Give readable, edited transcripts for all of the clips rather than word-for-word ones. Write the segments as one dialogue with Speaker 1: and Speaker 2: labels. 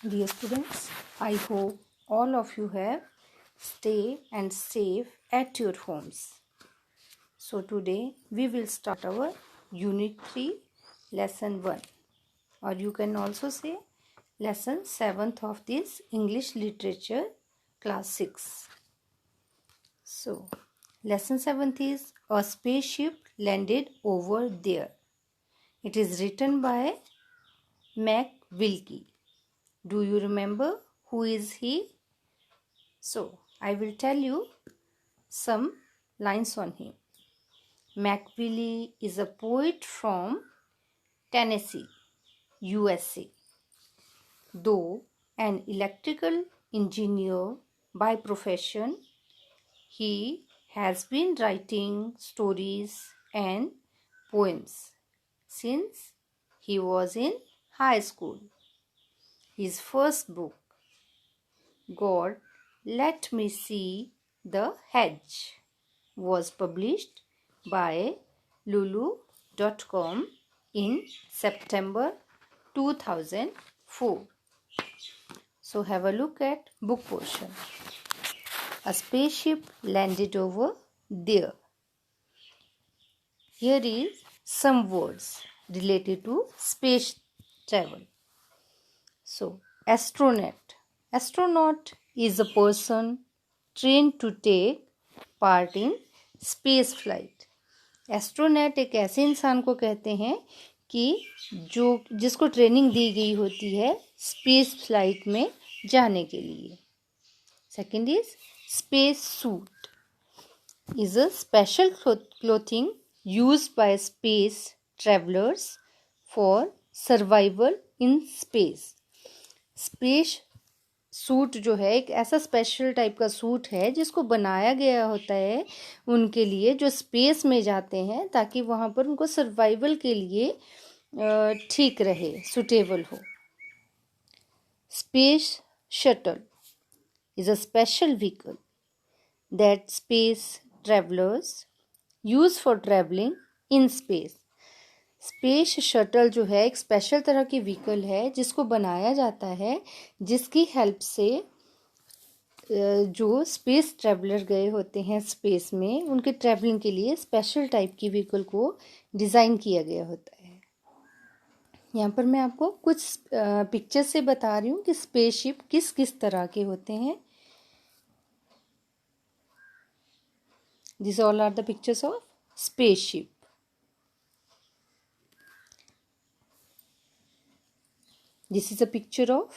Speaker 1: Dear students, I hope all of you have stay and safe at your homes. So today we will start our Unit 3 Lesson 1, or you can also say Lesson 7th of this English Literature Class 6. So Lesson 7th is A Spaceship Landed Over There. It is written by Mac Wilkie. Do you remember who is he? So, I will tell you some lines on him. McWillie is a poet from Tennessee, USA. Though an electrical engineer by profession, he has been writing stories and poems since he was in high school. His first book, God, Let Me See the Hedge, was published by Lulu.com in September 2004. So have a look at book portion. A spaceship landed over there. Here is some words related to space travel. So, astronaut. Astronaut is a person trained to take part in space flight. Astronaut एक ऐसे इंसान को कहते हैं कि जिसको training दी गई होती है स्पेस फ्लाइट में जाने के लिए. Second is space suit is a special clothing used by space travelers for survival in space. Space suit जो है एक ऐसा स्पेशल टाइप का सूट है जिसको बनाया गया होता है उनके लिए जो स्पेस में जाते हैं ताकि वहाँ पर उनको सर्वाइवल के लिए ठीक रहे, सुटेबल हो. Space shuttle is a special vehicle that space travelers use for traveling in space. Space shuttle जो है एक स्पेशल तरह की व्हीकल है जिसको बनाया जाता है जिसकी हेल्प से जो स्पेस ट्रैवलर गए होते हैं स्पेस में उनके ट्रैवलिंग के लिए स्पेशल टाइप की व्हीकल को डिज़ाइन किया गया होता है. यहाँ पर मैं आपको कुछ पिक्चर से बता रही हूँ कि स्पेसशिप किस किस तरह के होते हैं. These all are the pictures of spaceship. This is a picture of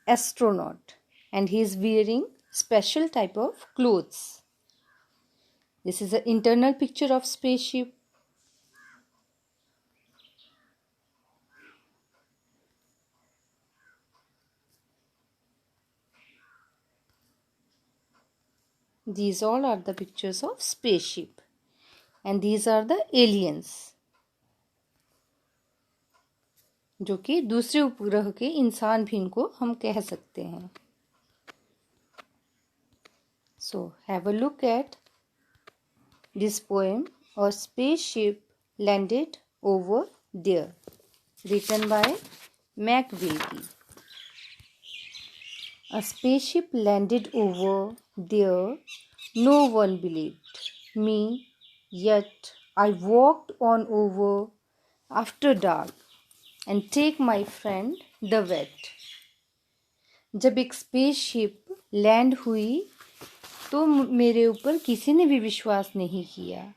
Speaker 1: astronaut and he is wearing special type of clothes. This is an internal picture of spaceship. These all are the pictures of spaceship and these are the aliens जो कि दूसरे उपग्रह के इंसान भी इनको हम कह सकते हैं. So have a look at this poem A Spaceship Landed Over There, written by Mac Wilkie. A spaceship landed over there. No one believed me, yet I walked on over after dark and take my friend the vet. जब एक spaceship land हुई तो मेरे ऊपर किसी ने भी विश्वास नहीं किया.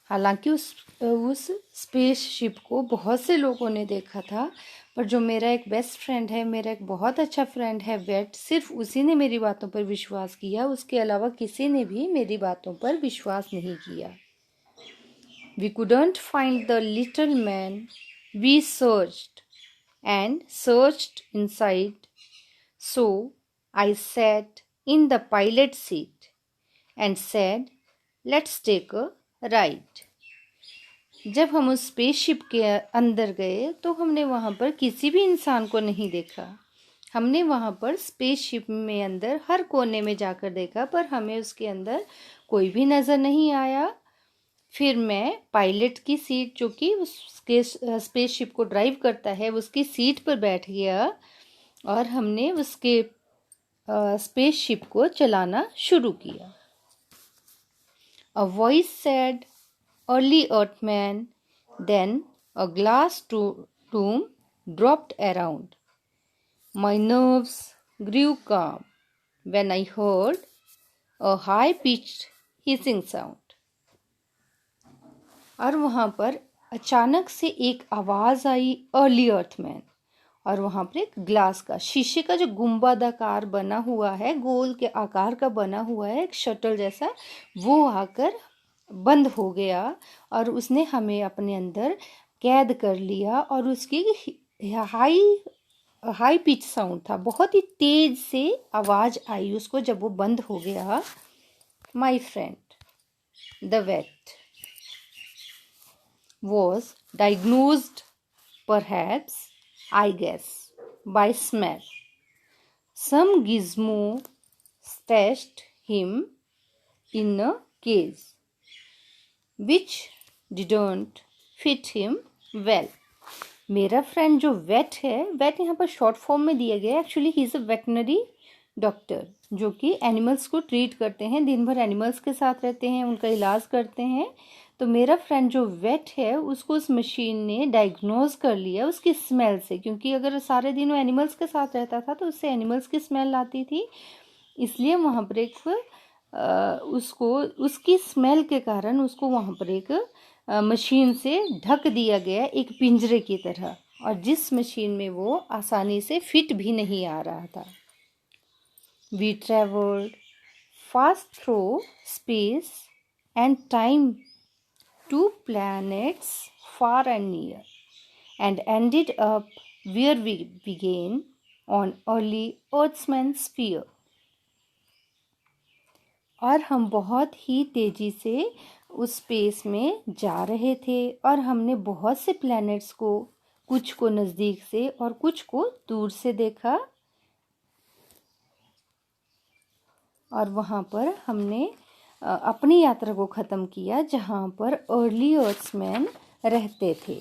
Speaker 1: हालांकि उस स्पेसशिप को बहुत से लोगों ने देखा था पर जो मेरा एक बेस्ट फ्रेंड है, मेरा एक बहुत अच्छा फ्रेंड है वेट, सिर्फ उसी ने मेरी बातों पर विश्वास किया. उसके अलावा किसी ने भी मेरी बातों पर विश्वास नहीं किया. We couldn't find the little man. We searched and searched inside. So I sat in the pilot seat and said, let's take a ride. जब हम उस स्पेसशिप के अंदर गए तो हमने वहाँ पर किसी भी इंसान को नहीं देखा. हमने वहाँ पर स्पेसशिप में अंदर हर कोने में जाकर देखा पर हमें उसके अंदर कोई भी नज़र नहीं आया. फिर मैं पायलट की सीट, जो कि उसके स्पेसशिप को ड्राइव करता है, उसकी सीट पर बैठ गया और हमने उसके स्पेसशिप को चलाना शुरू किया। A voice said, "Early Earthman." Then a glass tomb dropped around. My nerves grew calm when I heard a high-pitched hissing sound. और वहाँ पर अचानक से एक आवाज़ आई, अर्ली अर्थमैन। और वहाँ पर एक ग्लास का, शीशे का जो गुंबदाकार बना हुआ है, गोल के आकार का बना हुआ है, एक शटल जैसा, वो आकर बंद हो गया और उसने हमें अपने अंदर कैद कर लिया। और उसकी हाई पिच साउंड था, बहुत ही तेज से आवाज़ आई उसको जब वो बंद हो गया। My friend the vet was diagnosed, perhaps, I guess, by smell. Some gizmo stashed him in a cage, which didn't fit him well. मेरा फ्रेंड जो वेट है, वेट यहाँ पर शॉर्ट फॉर्म में दिया गया है। Actually he is a veterinary doctor, जो कि एनिमल्स को ट्रीट करते हैं, दिन भर एनिमल्स के साथ रहते हैं, उनका इलाज करते हैं। तो मेरा फ्रेंड जो वेट है, उसको उस मशीन ने डायग्नोज कर लिया उसकी स्मेल से, क्योंकि अगर सारे दिन वो एनिमल्स के साथ रहता था तो उससे एनिमल्स की स्मेल आती थी। इसलिए वहाँ पर एक उसको उसकी स्मेल के कारण उसको वहाँ पर एक मशीन से ढक दिया गया, एक पिंजरे की तरह, और जिस मशीन में वो आसानी से फिट भी नहीं आ रहा था। We traveled fast through space and time to planets far and near, and ended up where we began, on early Earth's sphere. और हम बहुत ही तेज़ी से उस स्पेस में जा रहे थे और हमने बहुत से प्लैनेट्स को, कुछ को नज़दीक से और कुछ को दूर से देखा। और वहाँ पर हमने अपनी यात्रा को ख़त्म किया जहाँ पर अर्ली अर्थमैन रहते थे।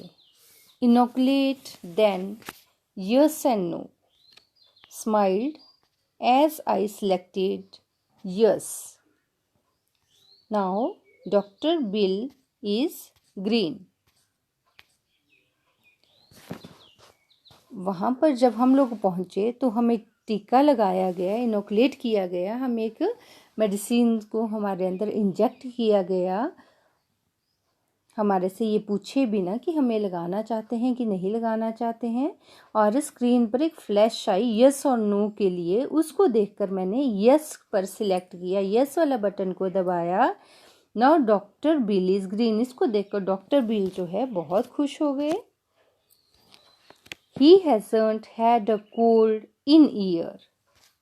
Speaker 1: Inoculate then yes and no smiled as I selected yes. Now doctor Bill is green. वहाँ पर जब हम लोग पहुँचे तो हमें टीका लगाया गया, इनोकुलेट किया गया, हमें एक मेडिसिन को हमारे अंदर इंजेक्ट किया गया, हमारे से ये पूछे बिना कि हमें लगाना चाहते हैं कि नहीं लगाना चाहते हैं। और स्क्रीन पर एक फ्लैश आई यस और नो के लिए, उसको देखकर मैंने यस पर सिलेक्ट किया, यस वाला बटन को दबाया। Now doctor Bill is green, इसको देखकर डॉक्टर बिल जो है बहुत खुश हो गए। He hasn't had a cold in a year,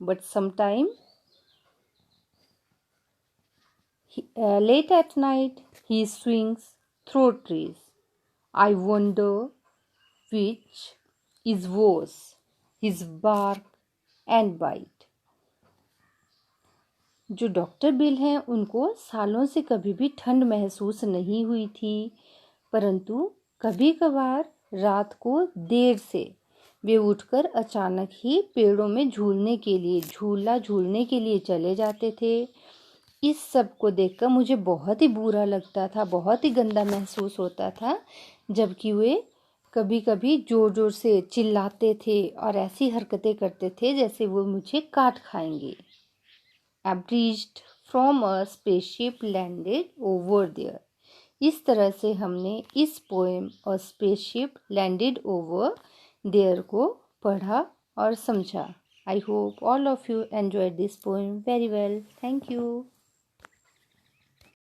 Speaker 1: but sometime late at night he swings through trees. I wonder which is worse, his bark and bite. जो doctor bill हैं उनको सालों से कभी भी ठंड महसूस नहीं हुई थी, परंतु कभी कभार रात को देर से वे उठकर अचानक ही पेड़ों में झूलने के लिए चले जाते थे। इस सब को देखकर मुझे बहुत ही बुरा लगता था, बहुत ही गंदा महसूस होता था, जबकि वे कभी कभी जोर जोर से चिल्लाते थे और ऐसी हरकतें करते थे जैसे वो मुझे काट खाएंगे। Abridged from a spaceship landed over there. इस तरह से हमने इस पोएम और स्पेसशिप लैंडेड ओवर देयर को पढ़ा और समझा। I hope all of you enjoyed this poem very well. Thank you.